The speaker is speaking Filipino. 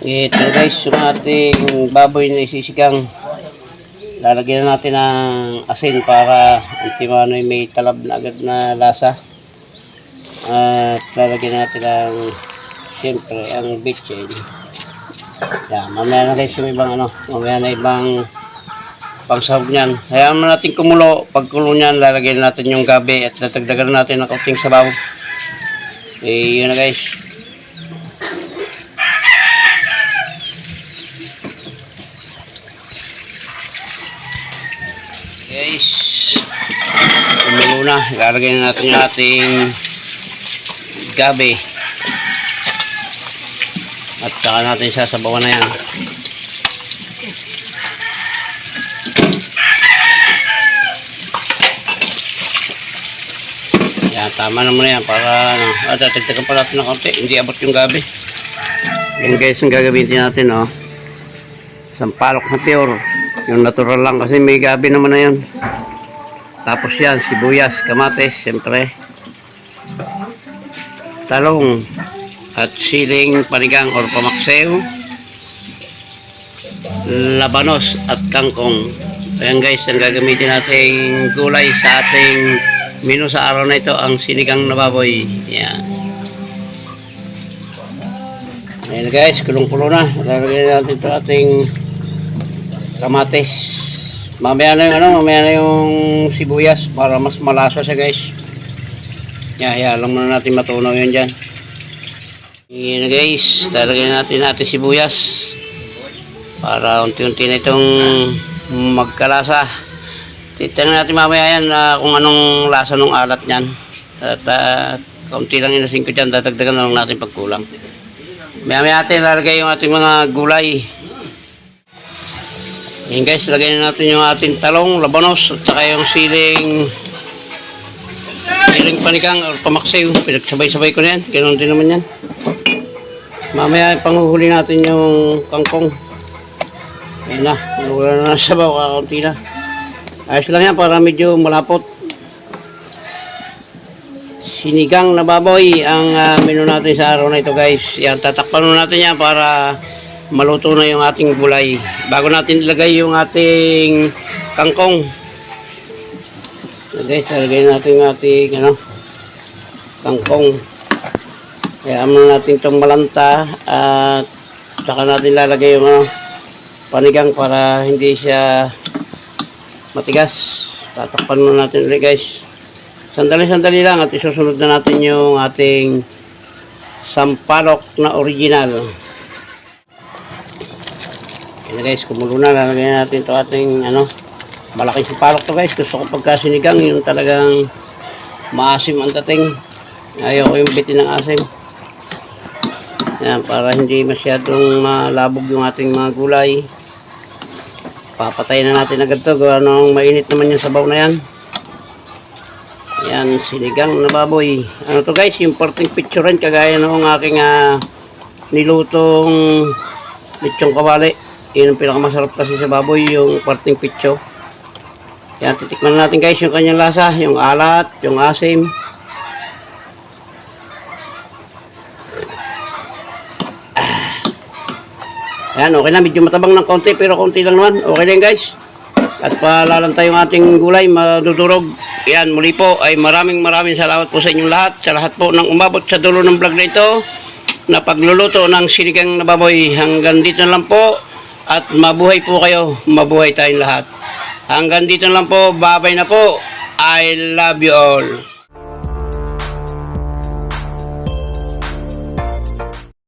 Ito guys, yung ating baboy na isisigang. Lalagyan natin ng asin para antimano'y may talab na agad na lasa. At lalagyan natin ng siyempre ang bitchin. Yan, mamaya na guys yung ibang mamaya na ibang pangsahog niyan. Hayaan mo natin kumulo. Pag kulo niyan, lalagyan natin yung gabi at tatagdagan natin ng kaunting sabaw. Yun na guys. Guys, kumulo na. Lalagyan natin yung ating gabi. At saka natin sasabawan na yan. Yan, tama naman na yan para tatagdagan pa natin ng konti. Hindi abot yung gabi. Yan guys, yung gagamitin natin sampalok na pure. Yung natural lang kasi may gabi naman na yun. Tapos yan, sibuyas, kamatis, siyempre talong at siling panigang or pamaksew, labanos at kangkong. Ayan guys, ang gagamitin nating gulay sa ating menu sa araw na ito, ang sinigang na baboy. Yan. Ayan guys, kulong-kulo na. Lalagyan natin ito ating kamatis. Mamaya na yung sibuyas para mas malasa siya guys. Yan, lang muna natin matunaw yun dyan. Yan guys, lalagyan natin sibuyas para unti-unti na itong magkalasa. Titignan natin mamaya yan kung anong lasa ng alat nyan. At kaunti lang inasin ko dyan, dadagdagan na lang natin pagkulang. Mamaya natin lalagay yung ating mga gulay. Yan guys, lagyan natin yung ating talong, labanos, at saka yung siling panigang or pamaksew. Pinagsabay-sabay ko na yan, ganoon din naman yan. Mamaya panghuhuli natin yung kangkong. Ayan na, wala na sabaw, kakaunti na. Ayos lang yan para medyo malapot. Sinigang na baboy ang menu natin sa araw na ito guys. Yan, tatakpan natin yan para maluto na yung ating gulay. Bago natin ilagay yung ating kangkong. So guys, ilagay natin yung ating kangkong. Kaya natin itong malanta at saka natin lalagay yung panigang para hindi siya matigas. Tatakpan muna natin ulit guys. Sandali-sandali lang at isusunod na natin yung ating sampalok na original. Yan guys, kumulo na. Lalagyan natin ito ating malaking sampalok to guys. Gusto ko pagka sinigang yung talagang maasim ang dating. Ayaw ko yung bitin ng asim. Yan, para hindi masyadong malabog yung ating mga gulay. Papatayin na natin agad ito. Gawa nung mainit naman yung sabaw na yan. Yan, sinigang na baboy. Ano to guys, yung parting picturean kagaya noong aking nilutong lechong kawali. Yun ang pinakamasarap kasi sa baboy, yung parting pitso. Yan, titikman natin guys yung kanyang lasa, yung alat, yung asim. Yan, okay na, medyo matabang ng konti pero konti lang naman. Okay din guys. At palalantay yung ating gulay, madudurog. Yan, muli po ay maraming salamat po sa inyong lahat. Sa lahat po ng umabot sa dulo ng vlog na ito na pagluluto ng sinigang na baboy. Hanggang dito na lang po at mabuhay po kayo. Mabuhay tayong lahat. Hanggang dito na lang po. Bye-bye na po. I love you all.